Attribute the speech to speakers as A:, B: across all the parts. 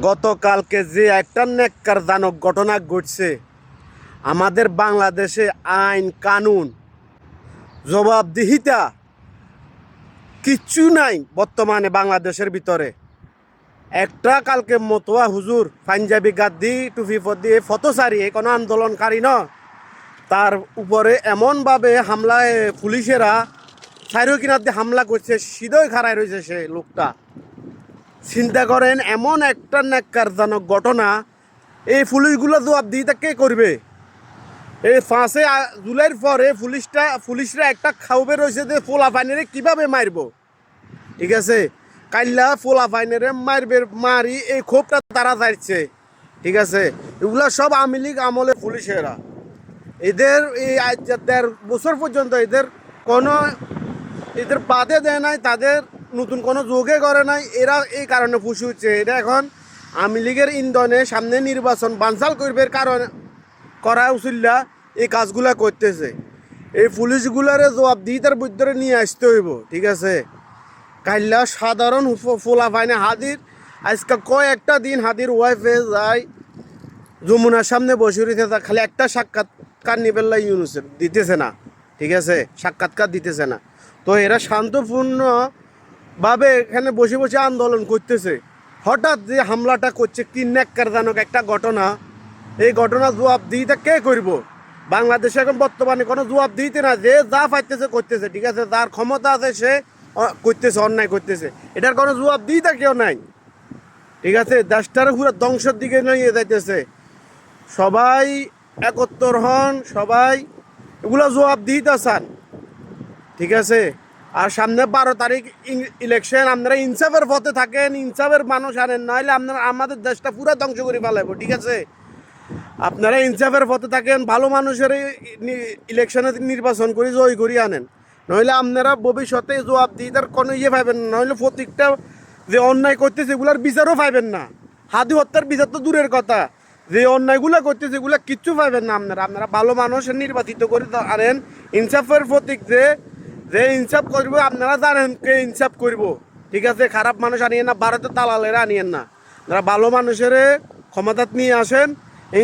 A: গতকালকে যে একটা ন্যাক্কারজনক ঘটনা ঘটছে, আমাদের বাংলাদেশে আইন কানুন জবাবদিহিতা কিচ্ছু নাই বর্তমানে বাংলাদেশের ভিতরে। একটা কালকে মতোয়া হুজুর পাঞ্জাবি গাদ্দি টুপি দিয়ে ফতোসারি কোনো আন্দোলনকারী ন, তার উপরে এমনভাবে হামলায় পুলিশেরা সাইরো কিনার দিয়ে হামলা করছে, সিধই খাড়ায় রয়েছে সে লোকটা। চিন্তা করেন, এমন একটা ন্যাক্কারজনক ঘটনা, এই পুলিশগুলো জবাবদিহিতা কে করবে? এই 5 জুলাইয়ের পরে পুলিশরা একটা খাউবে রয়েছে যে পোলা পাইনেরে কীভাবে মারব। ঠিক আছে, কাইল্লা পোলা পাইনেরে মারি এই ক্ষোভটা তারা যাচ্ছে। ঠিক আছে, এগুলো সব আওয়ামী লীগ আমলে পুলিশেরা, এদের এই 1.5 বছর পর্যন্ত এদের বাদে দেয় নাই, তাদের নতুন কোনো যোগে করে নাই। এরা এই কারণে ফুসি হচ্ছে। এটা এখন আওয়ামী লীগের ইন্ধনে সামনে নির্বাচন বানচাল করবে কারণ করা উচিল্লা এই কাজগুলা করতেছে। এই পুলিশগুলারে জবাবদিহিতার ভিতরে নিয়ে আসতে হইব। ঠিক আছে, কাইল্লা সাধারণ ফোলা পাইনে হাদির আজকে কয়েকটা দিন হাদির ওয়াইফে যায় যমুনার সামনে বসে রয়েছে, খালি একটা সাক্ষাৎকার নিবেল্লা ইউনুসের দিতেছে না। ঠিক আছে, সাক্ষাৎকার দিতেছে না। তো এরা শান্তপূর্ণভাবে এখানে বসে বসে আন্দোলন করতেছে। হঠাৎ যে হামলাটা করছে, কি ন্যাক্কারজনক একটা ঘটনা। এই ঘটনা জবাবদিহিতা কে করব? বাংলাদেশে এখন বর্তমানে কোনো জবাবদিহিতা না, যে যা পাইতেছে করতেছে। ঠিক আছে, যার ক্ষমতা আছে সে করতেছে, অন্যায় করতেছে, এটার কোনো জবাবদিহিতা কেউ নাই। ঠিক আছে, দেশটার পুরো ধ্বংসের দিকে নিয়ে যাইতেছে। সবাই একত্র হন, সবাই এগুলো জবাবদিহিতা চান। ঠিক আছে, আর সামনে 12 তারিখ ইলেকশন, আপনারা ইনসাফের পথে থাকেন, ইনসাফের মানুষ আনেন, নাহলে আপনারা আমাদের দেশটা পুরো ধ্বংস করে ফেলাবো। ঠিক আছে, আপনারা ইনসাফের পথে থাকেন, ভালো মানুষের ইলেকশনে নির্বাচন করে জয় করি আনেন, নইলে আপনারা ভবিষ্যতে জবাবদিহিতার কোনো পাইবেন না। নইলে প্রত্যেকটা যে অন্যায় করতেছে এগুলার বিচারও পাইবেন না। হাদি হত্যার বিচার তো দূরের কথা, যে অন্যায়গুলো করতেছে এগুলো কিচ্ছু পাইবেন না। আপনারা ভালো মানুষের নির্বাচিত করে আনেন। ইনসাফের প্রতীক যে ইনসাফ করবো, আপনারা জানেন কে ইনসাফ করবো। ঠিক আছে, খারাপ মানুষ আনিয়েন না, ভারতের দালালেরা আনিয়েন না। আপনারা ভালো মানুষের ক্ষমতা নিয়ে আসেন,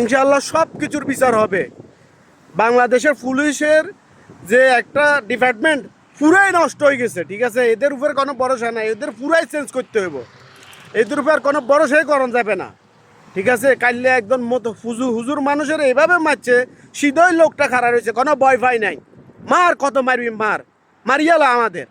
A: ইনশাআল্লাহ সব কিছুর বিচার হবে। বাংলাদেশের পুলিশের যে একটা ডিপার্টমেন্ট পুরাই নষ্ট হয়ে গেছে। ঠিক আছে, এদের উপরে কোনো ভরসা নাই, এদের পুরাই চেঞ্জ করতে হইব। এদের উপর কোনো ভরসাই করা যাবে না। ঠিক আছে, কাইলে একজন মতো হুজুর মানুষের এইভাবে মারছে, সিধই লোকটা খারাপ হয়েছে, কোনো ভয় ফাই নাই। মার কত মারবি, মারিয়ালা আমাদের।